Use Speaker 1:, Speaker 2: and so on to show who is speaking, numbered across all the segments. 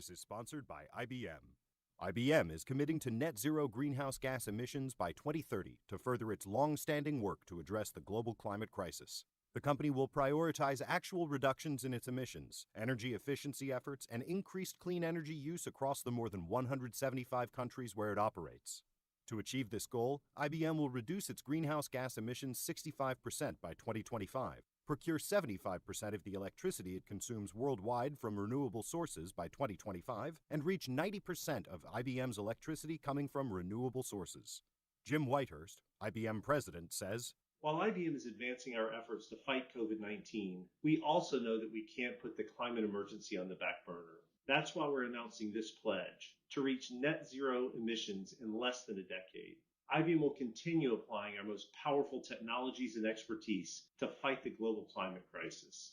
Speaker 1: service is sponsored by IBM. IBM is committing to net zero greenhouse gas emissions by 2030 to further its long-standing work to address the global climate crisis. The company will prioritize actual reductions in its emissions, energy efficiency efforts, and increased clean energy use across the more than 175 countries where it operates. To achieve this goal, IBM will reduce its greenhouse gas emissions 65% by 2025, procure 75% of the electricity it consumes worldwide from renewable sources by 2025, and reach 90% of IBM's electricity coming from renewable sources. Jim Whitehurst, IBM president, says,
Speaker 2: "While IBM is advancing our efforts to fight COVID-19, we also know that we can't put the climate emergency on the back burner. That's why we're announcing this pledge to reach net zero emissions in less than a decade. IBM will continue applying our most powerful technologies and expertise to fight the global climate crisis."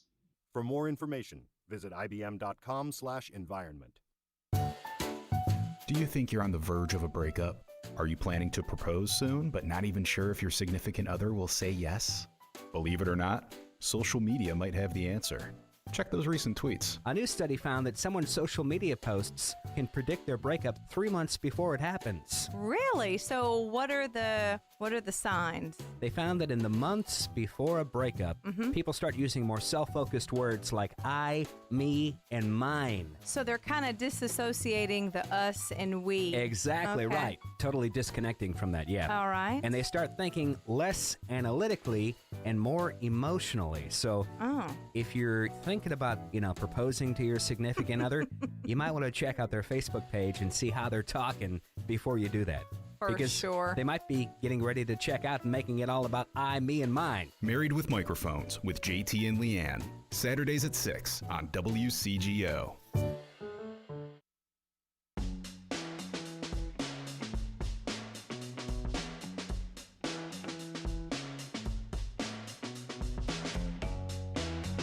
Speaker 1: For more information, visit ibm.com/environment.
Speaker 3: Do you think you're on the verge of a breakup? Are you planning to propose soon, but not even sure if your significant other will say yes? Believe it or not, social media might have the answer. Check those recent tweets.
Speaker 4: A new study found that someone's social media posts can predict their breakup 3 months before it happens.
Speaker 5: Really? So what are the signs?
Speaker 4: They found that in the months before a breakup, people start using more self-focused words like I, me, and mine.
Speaker 5: So they're kind of disassociating the us and we.
Speaker 4: Exactly right. Totally disconnecting from that, yeah.
Speaker 5: All right.
Speaker 4: And they start thinking less analytically and more emotionally. So if you're thinking about, proposing to your significant other, you might want to check out their Facebook page and see how they're talking before you do that.
Speaker 5: For sure.
Speaker 4: They might be getting ready to check out and making it all about I, me, and mine.
Speaker 3: Married with Microphones with JT and Leanne. Saturdays at 6 on WCGO.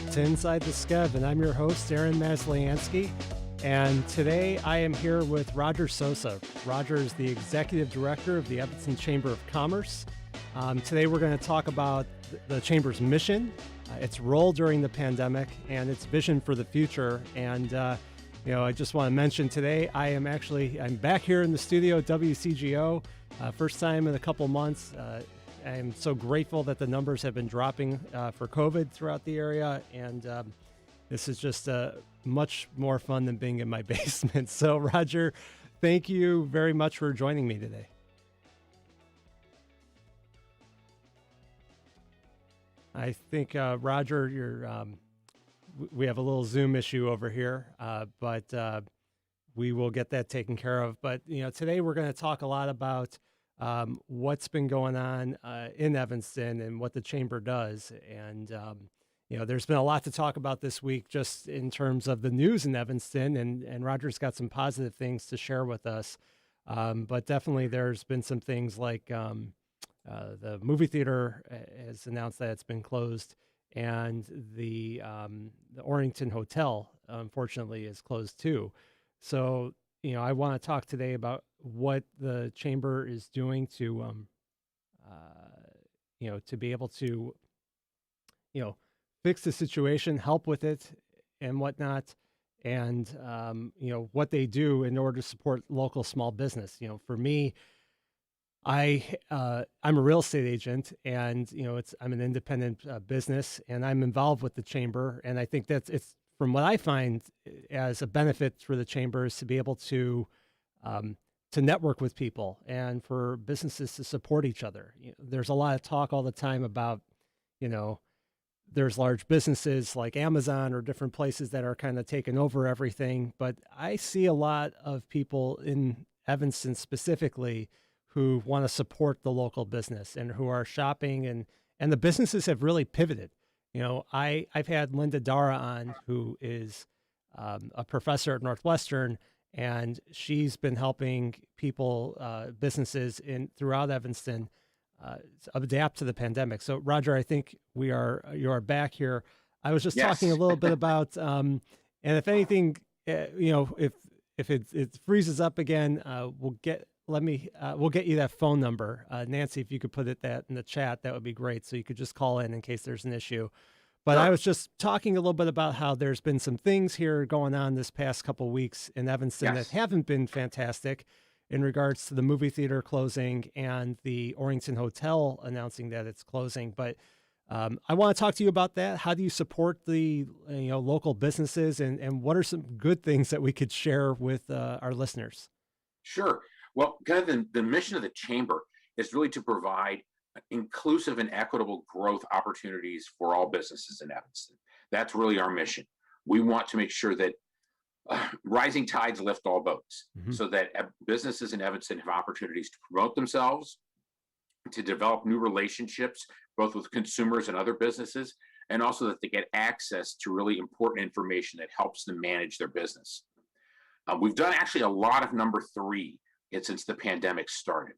Speaker 6: It's Inside the Skev, and I'm your host, Aaron Masliansky. And today I am here with Roger Sosa. Roger is the Executive Director of the Evanston Chamber of Commerce. Today we're going to talk about the Chamber's mission, its role during the pandemic, and its vision for the future. And, I just want to mention today I'm back here in the studio at WCGO, first time in a couple months. I'm so grateful that the numbers have been dropping for COVID throughout the area, and this is just much more fun than being in my basement. So, Roger, thank you very much for joining me today. I think, Roger, we have a little Zoom issue over here, but we will get that taken care of. But, today we're going to talk a lot about what's been going on in Evanston and what the Chamber does. And, there's been a lot to talk about this week just in terms of the news in Evanston, and Roger's got some positive things to share with us. But definitely there's been some things like the movie theater has announced that it's been closed, and the Orrington Hotel, unfortunately, is closed too. So, I want to talk today about what the Chamber is doing to, to be able to, fix the situation, help with it and whatnot. And, what they do in order to support local small business. For me, I'm a real estate agent, and, I'm an independent business, and I'm involved with the Chamber. And I think it's from what I find as a benefit for the Chamber is to be able to network with people and for businesses to support each other. There's a lot of talk all the time about, there's large businesses like Amazon or different places that are kind of taking over everything. But I see a lot of people in Evanston specifically who want to support the local business and who are shopping, and the businesses have really pivoted. I've had Linda Dara on, who is a professor at Northwestern, and she's been helping people, businesses throughout Evanston, adapt to the pandemic. So, Roger, I think you are back here. I was just talking a little bit about, and if anything, if it freezes up again, we'll get you that phone number. Nancy, if you could put that in the chat, that would be great. So you could just call in case there's an issue. But
Speaker 7: Sure.
Speaker 6: I was just talking a little bit about how there's been some things here going on this past couple weeks in Evanston
Speaker 7: Yes.
Speaker 6: that haven't been fantastic in regards to the movie theater closing and the Orrington Hotel announcing that it's closing. But I want to talk to you about that. How do you support the local businesses, and what are some good things that we could share with our listeners?
Speaker 7: Sure. Well, kind of the mission of the chamber is really to provide inclusive and equitable growth opportunities for all businesses in Evanston. That's really our mission. We want to make sure that rising tides lift all boats, so that businesses in Evanston have opportunities to promote themselves, to develop new relationships, both with consumers and other businesses, and also that they get access to really important information that helps them manage their business. We've done actually a lot of number 3 since the pandemic started.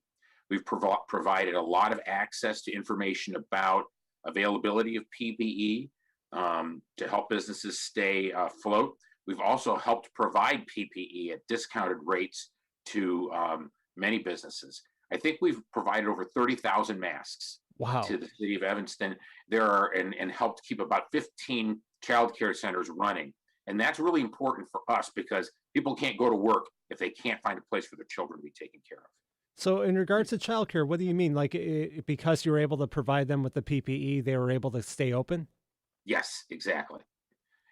Speaker 7: We've provided a lot of access to information about availability of PPE to help businesses stay afloat. We've also helped provide PPE at discounted rates to many businesses. I think we've provided over 30,000 masks to the city of Evanston. And helped keep about 15 childcare centers running. And that's really important for us because people can't go to work if they can't find a place for their children to be taken care of.
Speaker 6: So in regards to childcare, what do you mean? Like because you were able to provide them with the PPE, they were able to stay open?
Speaker 7: Yes, exactly.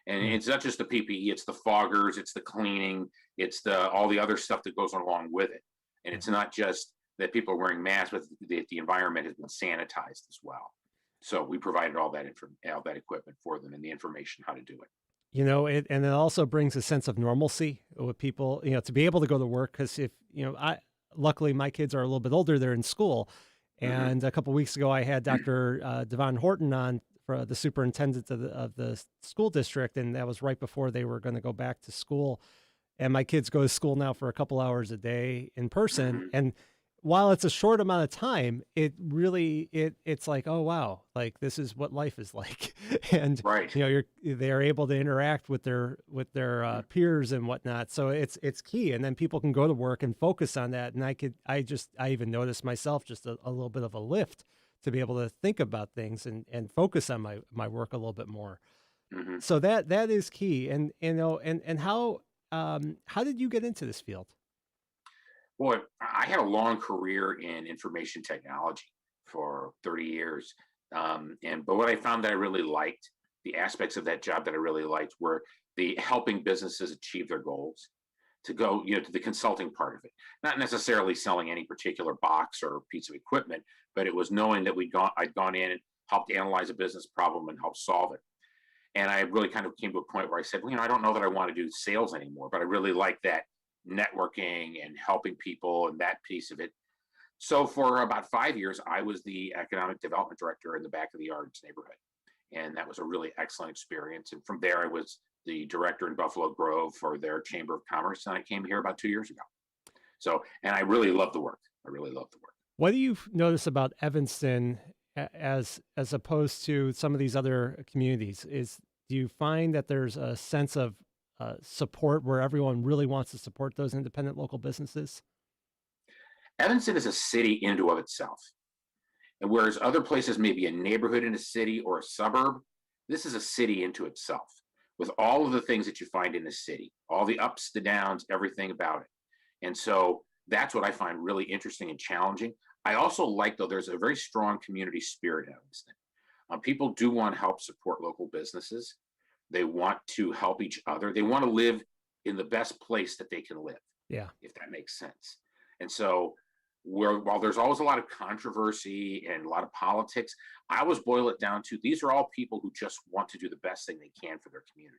Speaker 7: And it's not just the PPE, it's the foggers, it's the cleaning, it's all the other stuff that goes along with it. And it's not just that people are wearing masks, but the environment has been sanitized as well. So we provided all that equipment for them and the information how to do it.
Speaker 6: And it also brings a sense of normalcy with people, to be able to go to work. Because luckily my kids are a little bit older, they're in school. And a couple of weeks ago, I had Dr. Devon Horton on, for the superintendent of the school district. And that was right before they were going to go back to school. And my kids go to school now for a couple hours a day in person. And while it's a short amount of time, it really, it's like, oh, wow, like this is what life is like. And, they're able to interact with their peers and whatnot. So it's key. And then people can go to work and focus on that. And I even noticed myself just a little bit of a lift to be able to think about things and focus on my work a little bit more. So that is key. And, and how did you get into this field?
Speaker 7: Boy, I had a long career in information technology for 30 years. But what I found that I really liked, the aspects of that job that I really liked were the helping businesses achieve their goals, to go, to the consulting part of it, not necessarily selling any particular box or piece of equipment, but it was knowing that I'd gone in and helped analyze a business problem and help solve it. And I really kind of came to a point where I said, I don't know that I want to do sales anymore, but I really like that networking and helping people and that piece of it. So for about 5 years, I was the economic development director in the back of the yards neighborhood. And that was a really excellent experience. And from there, I was the director in Buffalo Grove for their Chamber of Commerce. And I came here about 2 years ago. So, and I really love the work.
Speaker 6: What do you notice about Evanston as opposed to some of these other communities? Do you find that there's a sense of support where everyone really wants to support those independent local businesses?
Speaker 7: Evanston is a city in and of itself. And whereas other places may be a neighborhood in a city or a suburb, this is a city into itself with all of the things that you find in a city, all the ups, the downs, everything about it. And so that's what I find really interesting and challenging. I also like, though, there's a very strong community spirit in Evanston. People do want to help support local businesses. They want to help each other. They want to live in the best place that they can live.
Speaker 6: Yeah.
Speaker 7: If that makes sense. And so while there's always a lot of controversy and a lot of politics, I always boil it down to these are all people who just want to do the best thing they can for their community.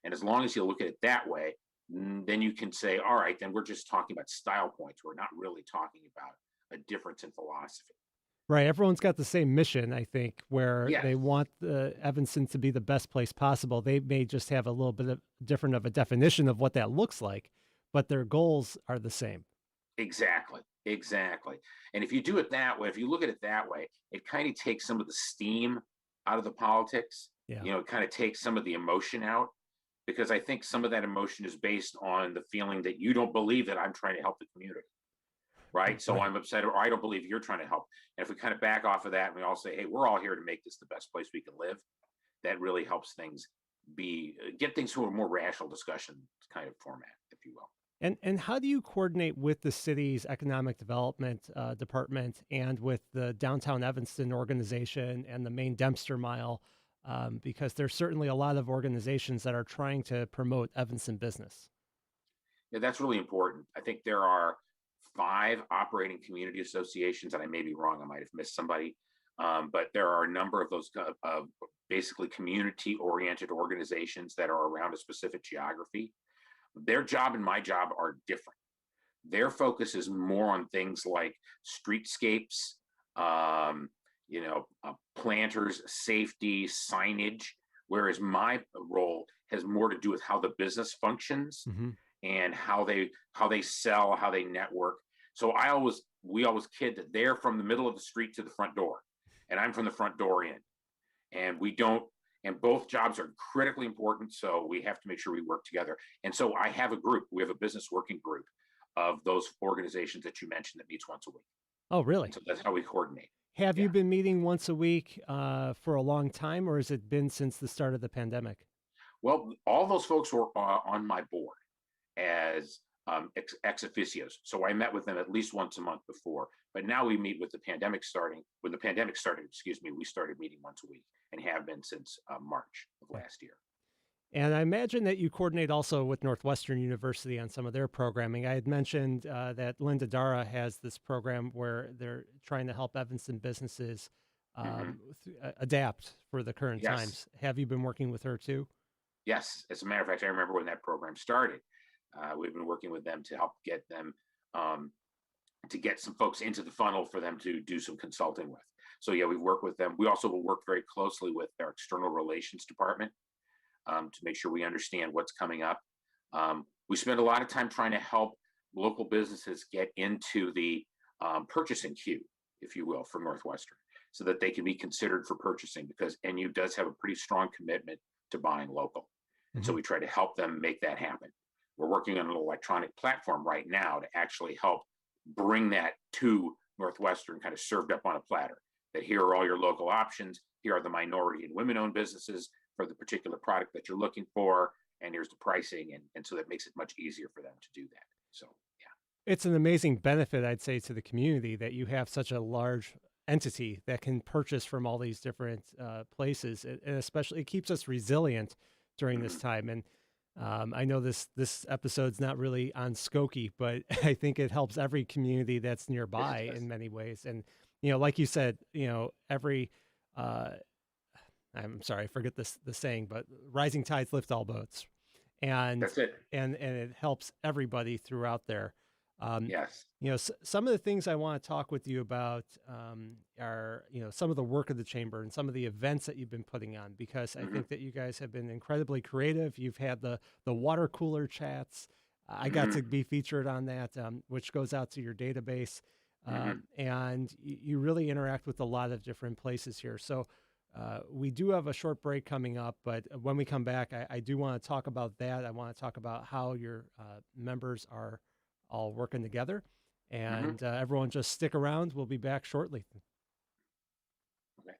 Speaker 7: And as long as you look at it that way, then you can say, all right, then we're just talking about style points. We're not really talking about a difference in philosophy.
Speaker 6: Right. Everyone's got the same mission, I think, where they want Evanston to be the best place possible. They may just have a little bit of different of a definition of what that looks like, but their goals are the same.
Speaker 7: Exactly. And if you do it that way, if you look at it that way, it kind of takes some of the steam out of the politics.
Speaker 6: Yeah.
Speaker 7: It kind of takes some of the emotion out, because I think some of that emotion is based on the feeling that you don't believe that I'm trying to help the community. Right. So I'm upset, or I don't believe you're trying to help. And if we kind of back off of that and we all say, hey, we're all here to make this the best place we can live, that really helps things get things to a more rational discussion kind of format, if you will.
Speaker 6: And how do you coordinate with the city's economic development department and with the downtown Evanston organization and the Main Dempster Mile? Because there's certainly a lot of organizations that are trying to promote Evanston business.
Speaker 7: Yeah, that's really important. I think there are 5 operating community associations, and I may be wrong, I might have missed somebody, but there are a number of those basically community-oriented organizations that are around a specific geography. Their job and my job are different. Their focus is more on things like streetscapes, planters, safety, signage, whereas my role has more to do with how the business functions and how they sell, how they network. So we always kid that they're from the middle of the street to the front door, and I'm from the front door in, and both jobs are critically important. So we have to make sure we work together. And so I have a group. We have a business working group of those organizations that you mentioned that meets once a week.
Speaker 6: Oh, really?
Speaker 7: So that's how we coordinate.
Speaker 6: Have you been meeting once a week for a long time, or has it been since the start of the pandemic?
Speaker 7: Well, all those folks were on my board as ex officios. So I met with them at least once a month before, but now we meet with the pandemic starting. When the pandemic started, we started meeting once a week and have been since March of last year.
Speaker 6: And I imagine that you coordinate also with Northwestern University on some of their programming. I had mentioned that Linda Dara has this program where they're trying to help Evanston businesses adapt for the current times. Have you been working with her too?
Speaker 7: Yes. As a matter of fact, I remember when that program started. We've been working with them to help get them to get some folks into the funnel for them to do some consulting with. So yeah, we've worked with them. We also will work very closely with their external relations department to make sure we understand what's coming up. We spend a lot of time trying to help local businesses get into the purchasing queue, if you will, for Northwestern, so that they can be considered for purchasing, because NU does have a pretty strong commitment to buying local. And so we try to help them make that happen. We're working on an electronic platform right now to actually help bring that to Northwestern, kind of served up on a platter, that here are all your local options. Here are the minority and women-owned businesses for the particular product that you're looking for. And here's the pricing. And so that makes it much easier for them to do that. So, yeah.
Speaker 6: It's an amazing benefit, I'd say, to the community that you have such a large entity that can purchase from all these different places. And especially it keeps us resilient during this time. And I know this episode's not really on Skokie, but I think it helps every community that's nearby in many ways. And, like you said, every, I'm sorry, I forget the saying, but rising tides lift all boats. And
Speaker 7: that's it.
Speaker 6: And it helps everybody throughout there.
Speaker 7: Yes.
Speaker 6: Some of the things I want to talk with you about are, some of the work of the chamber and some of the events that you've been putting on, because I think that you guys have been incredibly creative. You've had the water cooler chats. I got to be featured on that, which goes out to your database. And you really interact with a lot of different places here. So we do have a short break coming up, but when we come back, I do want to talk about that. I want to talk about how your members are all working together, and everyone just stick around. We'll be back shortly.
Speaker 7: Okay.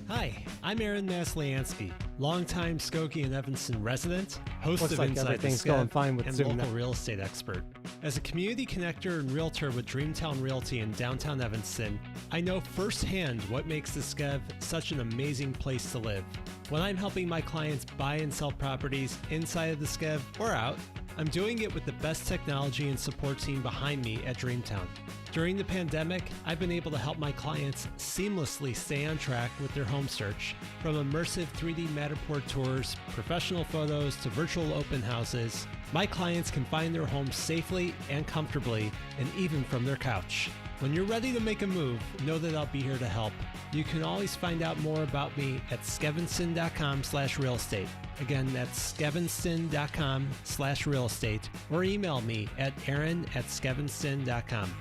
Speaker 6: Hi, I'm Aaron Masliansky, longtime Skokie and Evanston resident, host of Inside the Skev, and local real estate expert. As a community connector and realtor with Dreamtown Realty in downtown Evanston, I know firsthand what makes the Skev such an amazing place to live. When I'm helping my clients buy and sell properties inside of the Skev or out, I'm doing it with the best technology and support team behind me at Dreamtown. During the pandemic, I've been able to help my clients seamlessly stay on track with their home search. From immersive 3D Matterport tours, professional photos, to virtual open houses, my clients can find their homes safely and comfortably, and even from their couch. When you're ready to make a move, know that I'll be here to help. You can always find out more about me at skevinston.com/real estate. Again, that's skevinston.com/real estate, or email me at aaron@skevinston.com.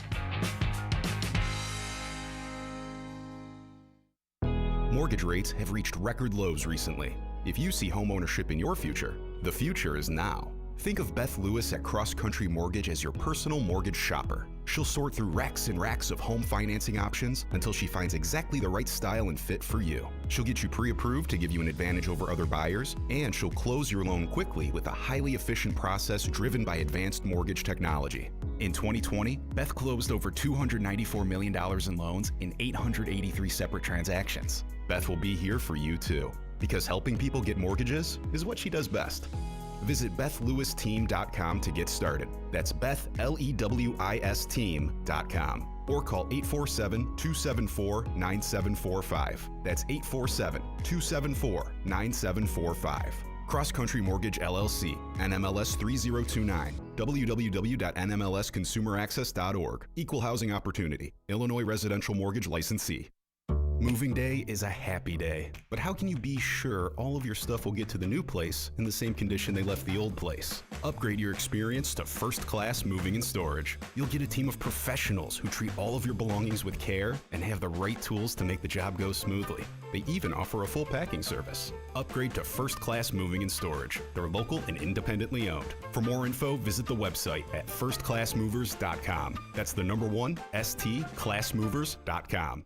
Speaker 3: Mortgage rates have reached record lows recently. If you see homeownership in your future, the future is now. Think of Beth Lewis at Cross Country Mortgage as your personal mortgage shopper. She'll sort through racks and racks of home financing options until she finds exactly the right style and fit for you. She'll get you pre-approved to give you an advantage over other buyers, and she'll close your loan quickly with a highly efficient process driven by advanced mortgage technology. In 2020, Beth closed over $294 million in loans in 883 separate transactions. Beth will be here for you too, because helping people get mortgages is what she does best. Visit BethLewisTeam.com to get started. That's BethLewisTeam.com, or call 847-274-9745. That's 847-274-9745. Cross Country Mortgage LLC, NMLS 3029, www.nmlsconsumeraccess.org. Equal housing opportunity, Illinois residential mortgage licensee. Moving day is a happy day, but how can you be sure all of your stuff will get to the new place in the same condition they left the old place? Upgrade your experience to First Class Moving and Storage. You'll get a team of professionals who treat all of your belongings with care and have the right tools to make the job go smoothly. They even offer a full packing service. Upgrade to First Class Moving and Storage. They're local and independently owned. For more info, visit the website at firstclassmovers.com. That's the number one, stclassmovers.com.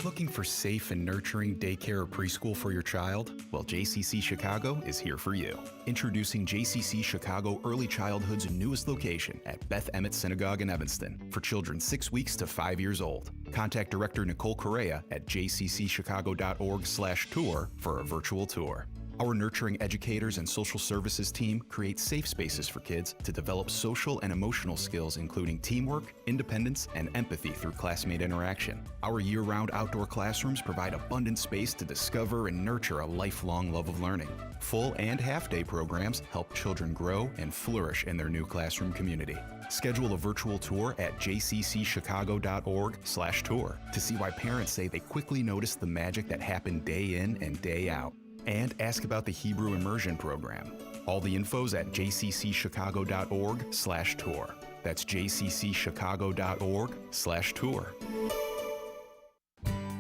Speaker 3: Looking for safe and nurturing daycare or preschool for your child? Well, JCC Chicago is here for you. Introducing JCC Chicago Early Childhood's newest location at Beth Emmet Synagogue in Evanston for children 6 weeks to 5 years old. Contact Director Nicole Correa at jccchicago.org/tour for a virtual tour. Our nurturing educators and social services team create safe spaces for kids to develop social and emotional skills, including teamwork, independence, and empathy through classmate interaction. Our year-round outdoor classrooms provide abundant space to discover and nurture a lifelong love of learning. Full and half-day programs help children grow and flourish in their new classroom community. Schedule a virtual tour at jccchicago.org/tour to see why parents say they quickly notice the magic that happened day in and day out. And ask about the Hebrew Immersion Program. All the info's at jccchicago.org/tour. That's jccchicago.org/tour.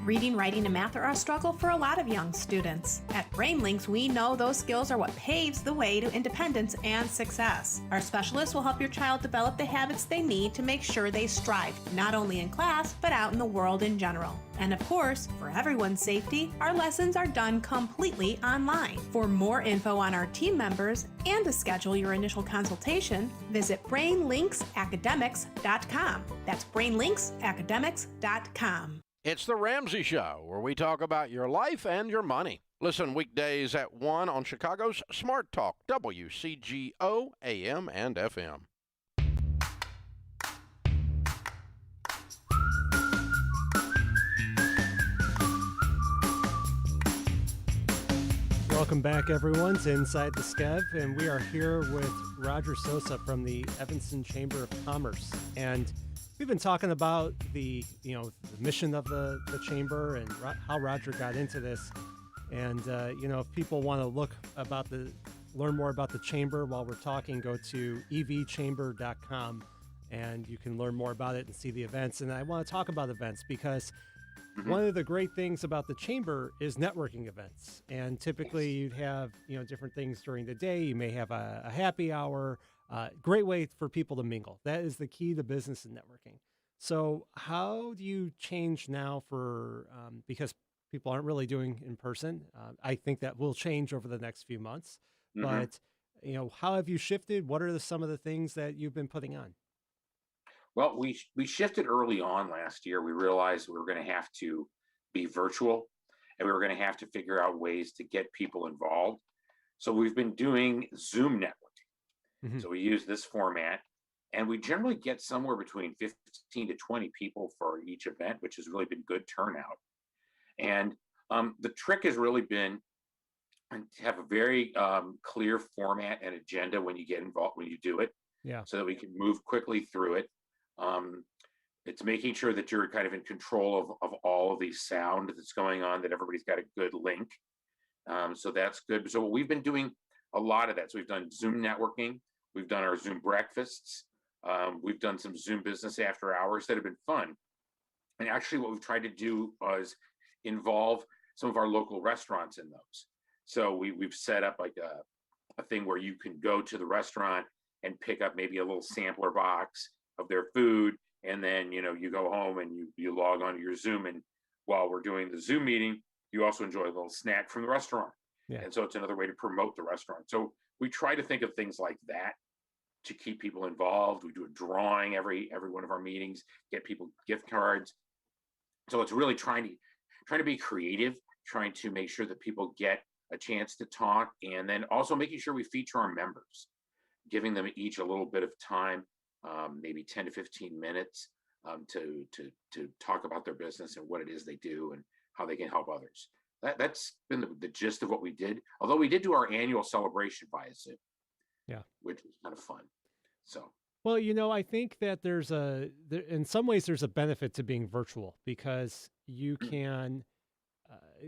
Speaker 8: Reading, writing, and math are a struggle for a lot of young students. At BrainLinks, we know those skills are what paves the way to independence and success. Our specialists will help your child develop the habits they need to make sure they strive, not only in class, but out in the world in general. And of course, for everyone's safety, our lessons are done completely online. For more info on our team members and to schedule your initial consultation, visit BrainLinksAcademics.com. That's BrainLinksAcademics.com.
Speaker 9: It's The Ramsey Show, where we talk about your life and your money. Listen weekdays at 1 on Chicago's Smart Talk, WCGO, AM and FM.
Speaker 6: Welcome back, everyone, to Inside the Skev, and we are here with Roger Sosa from the Evanston Chamber of Commerce. And we've been talking about the mission of the chamber and how Roger got into this. And if people want to learn more about the chamber while we're talking, go to evchamber.com and you can learn more about it and see the events. And I want to talk about events because one of the great things about the chamber is networking events. And typically you'd have, different things during the day. You may have a happy hour. Great way for people to mingle. That is the key to business and networking. So how do you change now because people aren't really doing in person? I think that will change over the next few months. But, how have you shifted? What are some of the things that you've been putting on?
Speaker 7: Well, we shifted early on last year. We realized we were going to have to be virtual and we were going to have to figure out ways to get people involved. So we've been doing Zoom networking. So we use this format And we generally get somewhere between 15 to 20 people for each event, which has really been good turnout. And the trick has really been to have a very clear format and agenda when you get involved, when you do it, so that we can move quickly through it. It's making sure that you're kind of in control of all of the sound that's going on, that everybody's got a good link. So that's good. So we've been doing a lot of that. So we've done Zoom networking, we've done our Zoom breakfasts, we've done some Zoom business after hours that have been fun. And actually what we've tried to do was involve some of our local restaurants in those. So we've set up like a thing where you can go to the restaurant and pick up maybe a little sampler box of their food. And then, you go home and you log on to your Zoom. And while we're doing the Zoom meeting, you also enjoy a little snack from the restaurant. Yeah. And so it's another way to promote the restaurant. So we try to think of things like that to keep people involved. We do a drawing every one of our meetings, get people gift cards. So it's really trying to be creative, trying to make sure that people get a chance to talk, and then also making sure we feature our members, giving them each a little bit of time, maybe 10 to 15 minutes to talk about their business and what it is they do and how they can help others. That's been the gist of what we did. Although we did do our annual celebration via Zoom, which was kind of fun. So,
Speaker 6: well, I think that in some ways there's a benefit to being virtual, because you can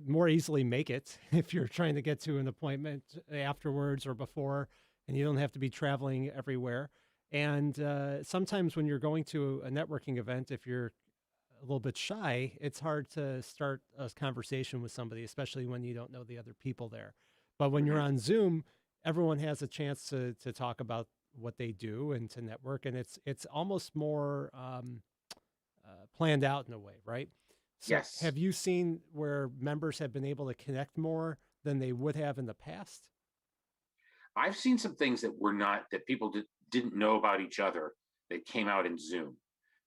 Speaker 6: more easily make it if you're trying to get to an appointment afterwards or before, and you don't have to be traveling everywhere. And sometimes when you're going to a networking event, if you're a little bit shy, it's hard to start a conversation with somebody, especially when you don't know the other people there. But when you're on Zoom, everyone has a chance to talk about what they do and to network, and it's almost more planned out in a way, right? So
Speaker 7: yes.
Speaker 6: Have you seen where members have been able to connect more than they would have in the past?
Speaker 7: I've seen some things that people didn't know about each other that came out in Zoom,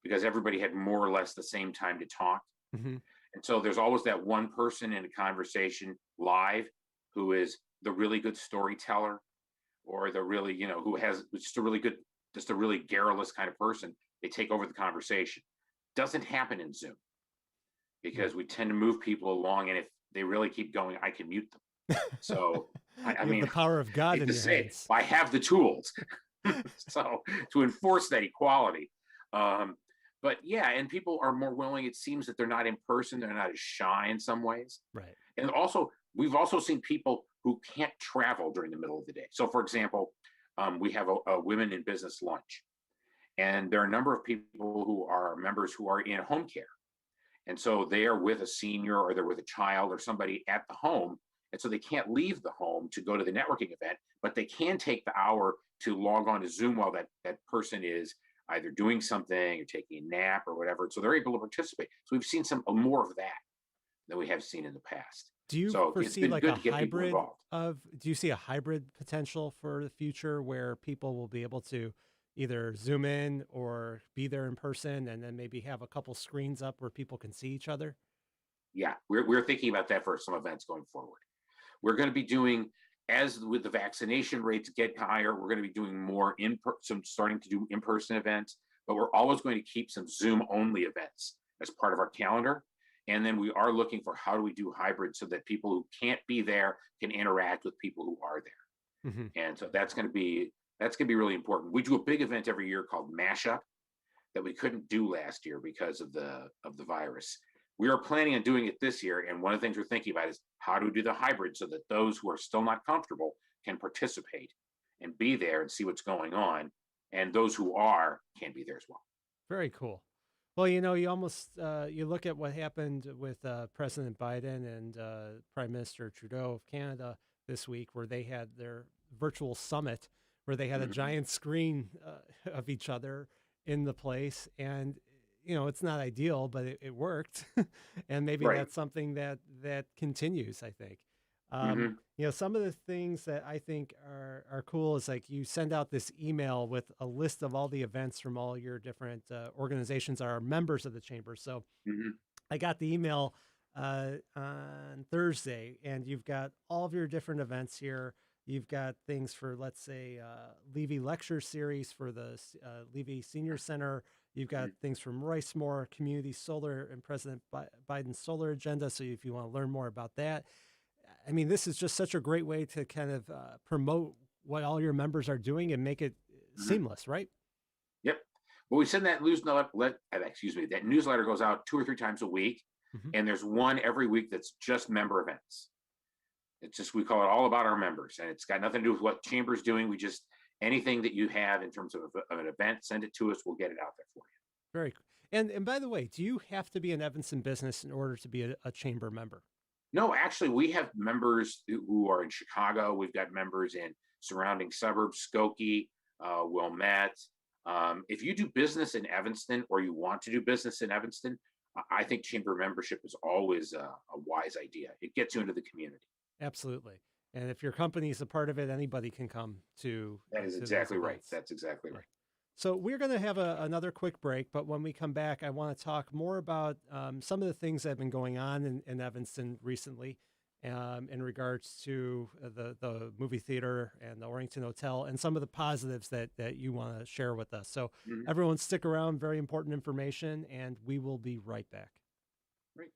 Speaker 7: because everybody had more or less the same time to talk.
Speaker 6: Mm-hmm.
Speaker 7: And so there's always that one person in a conversation live who is the really good storyteller, or the really, who has just a really garrulous kind of person. They take over the conversation. Doesn't happen in Zoom, because we tend to move people along, and if they really keep going, I can mute them. So I mean,
Speaker 6: the power of God in your hands.
Speaker 7: I have the tools, so to enforce that equality. But yeah, and people are more willing. It seems that they're not in person; they're not as shy in some ways.
Speaker 6: Right.
Speaker 7: And also, we've also seen people who can't travel during the middle of the day. So, for example, we have a women in business lunch, and there are a number of people who are members who are in home care. And so they are with a senior, or they're with a child or somebody at the home. And so they can't leave the home to go to the networking event, but they can take the hour to log on to Zoom while that person is either doing something or taking a nap or whatever. So they're able to participate. So we've seen more of that than we have seen in the past.
Speaker 6: Do you foresee like a hybrid do you see a hybrid potential for the future where people will be able to either Zoom in or be there in person, and then maybe have a couple screens up where people can see each other?
Speaker 7: Yeah, we're thinking about that for some events going forward. We're going to be doing, as with the vaccination rates get higher, we're going to be doing more starting to do in-person events, but we're always going to keep some Zoom only events as part of our calendar. And then we are looking for how do we do hybrid so that people who can't be there can interact with people who are there.
Speaker 6: Mm-hmm.
Speaker 7: And so that's going to be really important. We do a big event every year called Mashup that we couldn't do last year because of the virus. We are planning on doing it this year, and one of the things we're thinking about is how do we do the hybrid so that those who are still not comfortable can participate and be there and see what's going on, and those who are can be there as well.
Speaker 6: Very cool. Well, you almost you look at what happened with President Biden and Prime Minister Trudeau of Canada this week, where they had their virtual summit, where they had a giant screen of each other in the place, and it's not ideal, but it worked. And maybe that's something that continues, I think. Some of the things that I think are cool is like you send out this email with a list of all the events from all your different organizations that are members of the chamber. So I got the email on Thursday, and you've got all of your different events here. You've got things for, let's say, Levy Lecture Series for the Levy Senior Center. You've got things from Roycemore, Community Solar, and President Biden's solar agenda. So if you want to learn more about that, I mean, this is just such a great way to kind of promote what all your members are doing and make it seamless, right?
Speaker 7: Yep. Well, we send that that newsletter goes out 2 or 3 times a week, and there's one every week that's just member events. It's just, we call it All About Our Members, and it's got nothing to do with what Chamber's doing. We just, anything that you have in terms of an event, send it to us. We'll get it out there for you.
Speaker 6: Very cool. And by the way, do you have to be an Evanston business in order to be a Chamber member?
Speaker 7: No, actually, we have members who are in Chicago. We've got members in surrounding suburbs, Skokie, Wilmette. If you do business in Evanston, or you want to do business in Evanston, I think Chamber membership is always a wise idea. It gets you into the community.
Speaker 6: Absolutely. And if your company is a part of it, anybody can come to.
Speaker 7: That is exactly right. That's exactly right.
Speaker 6: So we're going to have another quick break, but when we come back, I want to talk more about some of the things that have been going on in Evanston recently in regards to the movie theater and the Orrington Hotel and some of the positives that you want to share with us. So everyone stick around, very important information, and we will be right back.
Speaker 7: Great.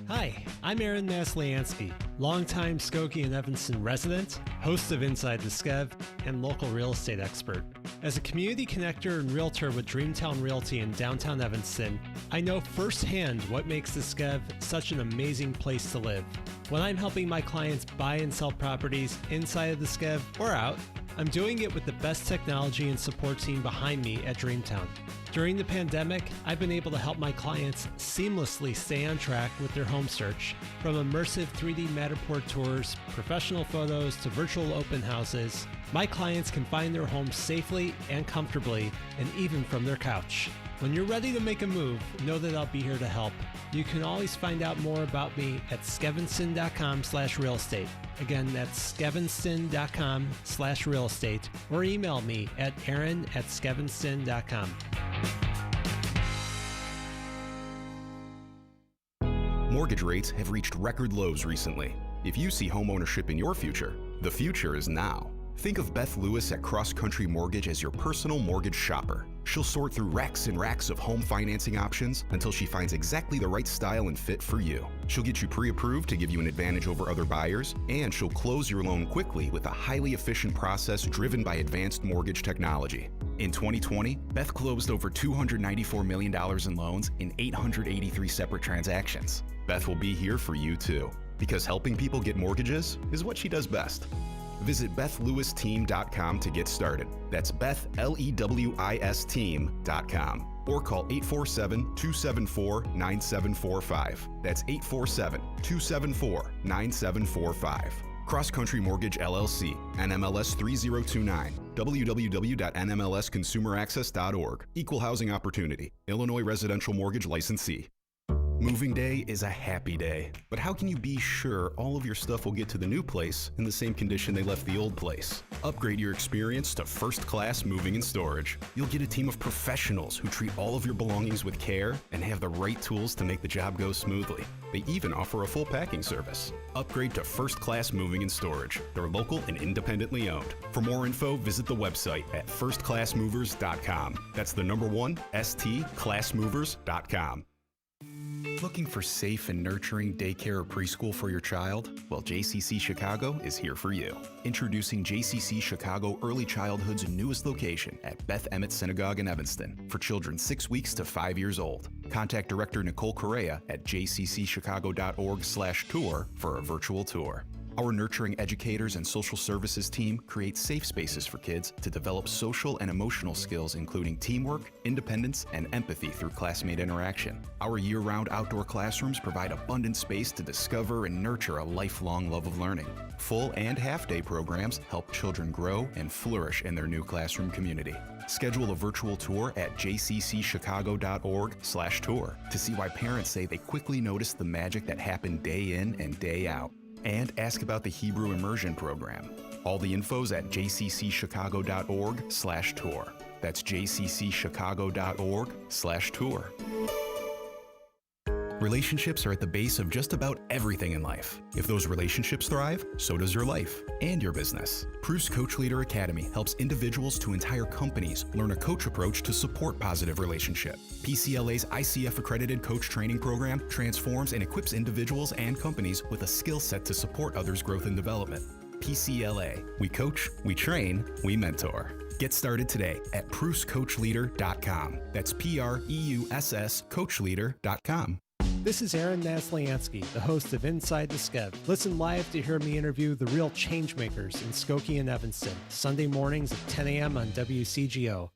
Speaker 6: Hi, I'm Aaron Masliansky, longtime Skokie and Evanston resident, host of Inside the Skev, and local real estate expert. As a community connector and realtor with Dreamtown Realty in downtown Evanston, I know firsthand what makes the Skev such an amazing place to live. When I'm helping my clients buy and sell properties inside of the Skev or out, I'm doing it with the best technology and support team behind me at Dreamtown. During the pandemic, I've been able to help my clients seamlessly stay on track with their home search. From immersive 3D Matterport tours, professional photos, to virtual open houses, my clients can find their homes safely and comfortably, and even from their couch. When you're ready to make a move, know that I'll be here to help. You can always find out more about me at skevinston.com/real estate. Again, that's skevinston.com/real estate, or email me at aaron@skevinston.com.
Speaker 3: Mortgage rates have reached record lows recently. If you see homeownership in your future, the future is now. Think of Beth Lewis at Cross Country Mortgage as your personal mortgage shopper. She'll sort through racks and racks of home financing options until she finds exactly the right style and fit for you. She'll get you pre-approved to give you an advantage over other buyers, and she'll close your loan quickly with a highly efficient process driven by advanced mortgage technology. In 2020, Beth closed over $294 million in loans in 883 separate transactions. Beth will be here for you too, because helping people get mortgages is what she does best. Visit BethLewisTeam.com to get started. That's BethLewisTeam.com, or call 847-274-9745. That's 847-274-9745. Cross Country Mortgage LLC, NMLS 3029, www.nmlsconsumeraccess.org. Equal housing opportunity, Illinois residential mortgage licensee. Moving day is a happy day, but how can you be sure all of your stuff will get to the new place in the same condition they left the old place? Upgrade your experience to First Class Moving and Storage. You'll get a team of professionals who treat all of your belongings with care and have the right tools to make the job go smoothly. They even offer a full packing service. Upgrade to First Class Moving and Storage. They're local and independently owned. For more info, visit the website at firstclassmovers.com. That's the number 1, stclassmovers.com. Looking for safe and nurturing daycare or preschool for your child? Well, JCC Chicago is here for you. Introducing JCC Chicago Early Childhood's newest location at Beth Emmett Synagogue in Evanston for children 6 weeks to 5 years old. Contact Director Nicole Correa at jccchicago.org/tour for a virtual tour. Our nurturing educators and social services team create safe spaces for kids to develop social and emotional skills, including teamwork, independence, and empathy through classmate interaction. Our year-round outdoor classrooms provide abundant space to discover and nurture a lifelong love of learning. Full and half-day programs help children grow and flourish in their new classroom community. Schedule a virtual tour at jccchicago.org/tour to see why parents say they quickly notice the magic that happened day in and day out. and ask about the Hebrew Immersion Program. All the info's at jccchicago.org/tour. That's jccchicago.org/tour. Relationships are at the base of just about everything in life. If those relationships thrive, so does your life and your business. Prue's Coach Leader Academy helps individuals to entire companies learn a coach approach to support positive relationship. PCLA's ICF-accredited coach training program transforms and equips individuals and companies with a skill set to support others' growth and development. PCLA. We coach, we train, we mentor. Get started today at Prue'sCoachLeader.com. That's PREUSS Coachleader.com.
Speaker 6: This is Aaron Masliansky, the host of Inside the Skev. Listen live to hear me interview the real changemakers in Skokie and Evanston, Sunday mornings at 10 a.m. on WCGO.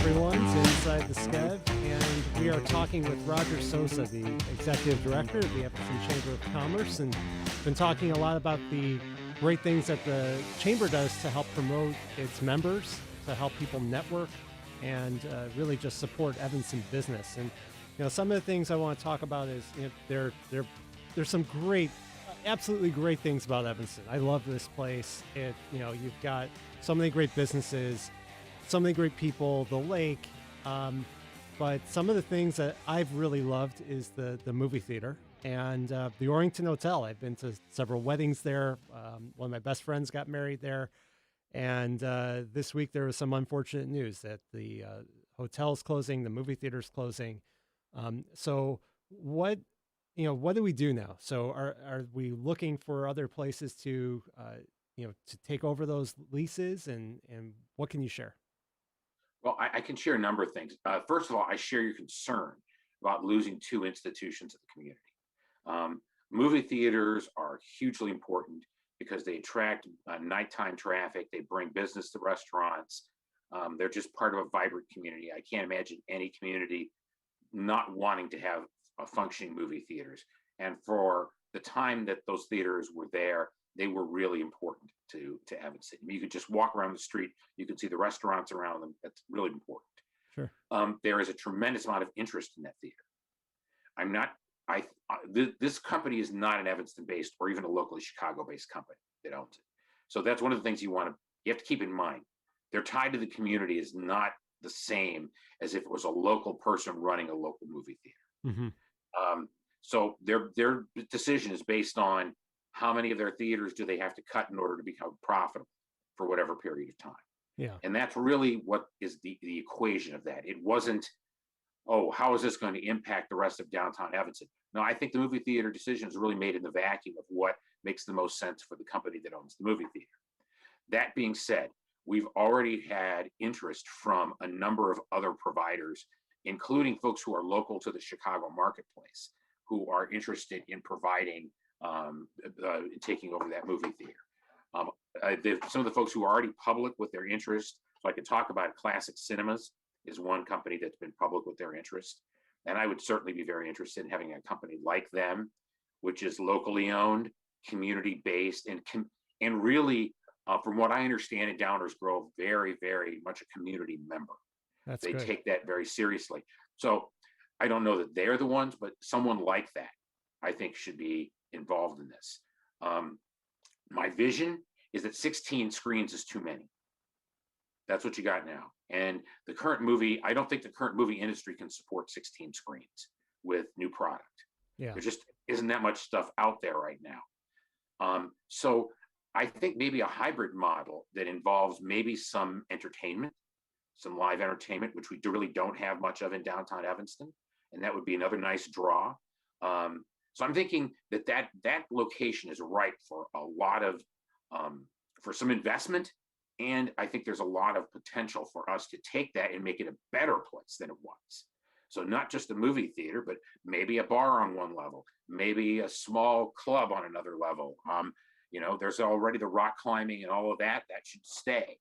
Speaker 6: Everyone's Inside the Skev, and we are talking with Roger Sosa, the Executive Director of the Evanston Chamber of Commerce, and been talking a lot about the great things that the Chamber does to help promote its members, to help people network, and really just support Evanston business. And some of the things I want to talk about is there's some great, absolutely great things about Evanston. I love this place. You've got so many great businesses, so many great people, the lake. But some of the things that I've really loved is the movie theater and the Orrington Hotel. I've been to several weddings there. One of my best friends got married there. And this week there was some unfortunate news that the hotel's closing, the movie theater's closing. So what do we do now? So are we looking for other places to take over those leases, and what can you share?
Speaker 7: Well, I can share a number of things. First of all, I share your concern about losing two institutions of the community. Movie theaters are hugely important because they attract nighttime traffic. They bring business to restaurants. They're just part of a vibrant community. I can't imagine any community not wanting to have functioning movie theaters. And for the time that those theaters were there, they were really important to Evanston. I mean, you could just walk around the street, you can see the restaurants around them. That's really important.
Speaker 6: Sure.
Speaker 7: There is a tremendous amount of interest in that theater. This company is not an Evanston-based or even a locally Chicago-based company that owns it. So that's one of the things you have to keep in mind. Their tie to the community is not the same as if it was a local person running a local movie theater.
Speaker 6: Mm-hmm.
Speaker 7: So their decision is based on how many of their theaters do they have to cut in order to become profitable for whatever period of time.
Speaker 6: Yeah.
Speaker 7: And that's really what is the equation of that. It wasn't, how is this going to impact the rest of downtown Evanston? No, I think the movie theater decision is really made in the vacuum of what makes the most sense for the company that owns the movie theater. That being said, we've already had interest from a number of other providers, including folks who are local to the Chicago marketplace, who are interested in providing, taking over that movie theater. Some of the folks who are already public with their interest, so I could talk about Classic Cinemas is one company that's been public with their interest. And I would certainly be very interested in having a company like them, which is locally owned, community-based, and really, from what I understand at Downers Grove, very, very much a community member. They take that very seriously. So I don't know that they're the ones, but someone like that, I think, should be involved in this. My vision is that 16 screens is too many. That's what you got now. And I don't think the current movie industry can support 16 screens with new product.
Speaker 6: Yeah.
Speaker 7: There just isn't that much stuff out there right now. So I think maybe a hybrid model that involves maybe some entertainment, some live entertainment, which we really don't have much of in downtown Evanston. And that would be another nice draw. So I'm thinking that location is ripe for a lot of, for some investment. And I think there's a lot of potential for us to take that and make it a better place than it was. So not just a movie theater, but maybe a bar on one level, maybe a small club on another level. There's already the rock climbing and all of that should stay.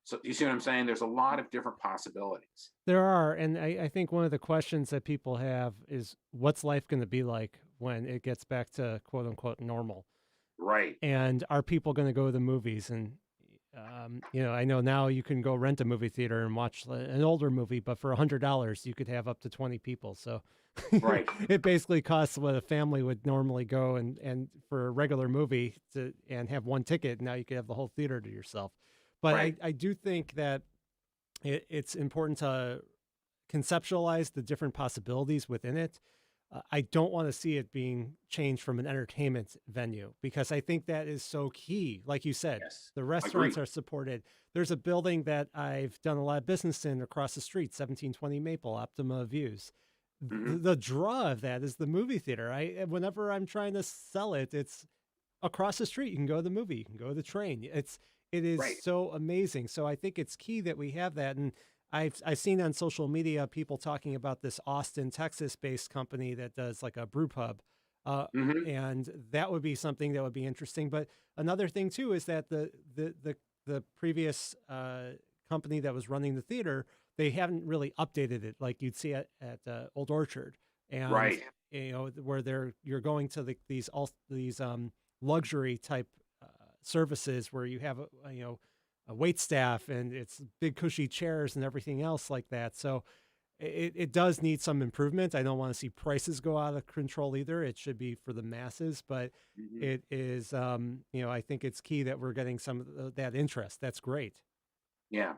Speaker 7: So you see what I'm saying? There's a lot of different possibilities.
Speaker 6: There are. And I think one of the questions that people have is, what's life going to be like when it gets back to quote unquote normal?
Speaker 7: Right.
Speaker 6: And are people going to go to the movies? And I know now you can go rent a movie theater and watch an older movie, but for $100, you could have up to 20 people. So
Speaker 7: Right.
Speaker 6: it basically costs what a family would normally go and for a regular movie and have one ticket. Now you could have the whole theater to yourself. But
Speaker 7: Right.
Speaker 6: I do think that it's important to conceptualize the different possibilities within it. I don't want to see it being changed from an entertainment venue because I think that is so key. Like you said,
Speaker 7: Yes.
Speaker 6: the restaurants
Speaker 7: Agreed.
Speaker 6: are supported. There's a building that I've done a lot of business in across the street, 1720 Maple, Optima Views. The draw of that is the movie theater. Whenever I'm trying to sell it, it's across the street. You can go to the movie, you can go to the train. It is
Speaker 7: Right.
Speaker 6: so amazing. So I think it's key that we have that. And I've seen on social media people talking about this Austin, Texas-based company that does like a brew pub, and that would be something that would be interesting. But another thing too is that the previous company that was running the theater, they haven't really updated it like you'd see at Old Orchard, and
Speaker 7: Right.
Speaker 6: Where you're going to these luxury type services where you have a wait staff and it's big cushy chairs and everything else like that. So it does need some improvement. I don't want to see prices go out of control either. It should be for the masses, but it is, I think it's key that we're getting some of that interest. That's great.
Speaker 7: Yeah.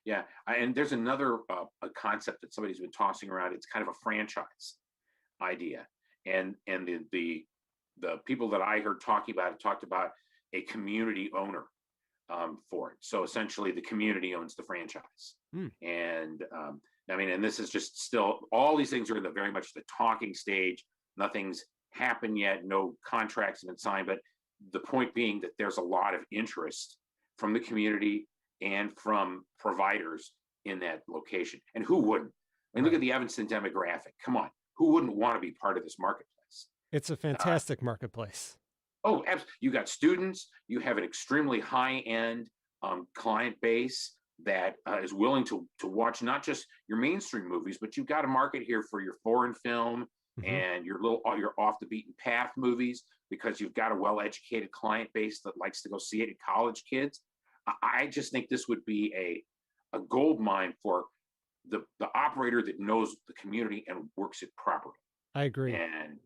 Speaker 7: Yeah. And there's another a concept that somebody's been tossing around. It's kind of a franchise idea. And the people that I heard talking about it talked about a community owner for it. So essentially the community owns the franchise. And and this is just still, all these things are in the very much the talking stage. Nothing's happened yet. No contracts have been signed, but the point being that there's a lot of interest from the community and from providers in that location. And who wouldn't? I mean, look at the Evanston demographic. Come on. Who wouldn't want to be part of this marketplace?
Speaker 6: It's a fantastic marketplace.
Speaker 7: Oh, absolutely. You got students. You have an extremely high-end client base that is willing to watch not just your mainstream movies, but you've got a market here for your foreign film and your off the beaten path movies, because you've got a well-educated client base that likes to go see it in college kids. I just think this would be a gold mine for the operator that knows the community and works it properly.
Speaker 6: I agree.
Speaker 7: And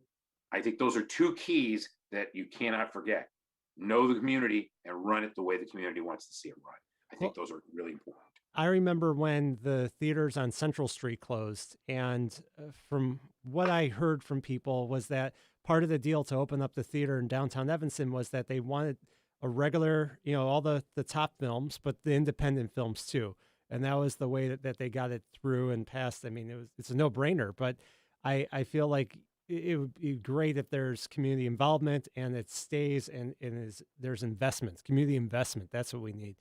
Speaker 7: I think those are two keys that you cannot forget. Know the community and run it the way the community wants to see it run. I think those are really important.
Speaker 6: I remember when the theaters on Central Street closed, and from what I heard from people was that part of the deal to open up the theater in downtown Evanston was that they wanted a regular, all the top films, but the independent films too. And that was the way that they got it through and passed. I mean, it's a no-brainer, but I feel like it would be great if there's community involvement and it stays and there's investments, community investment. That's what we need.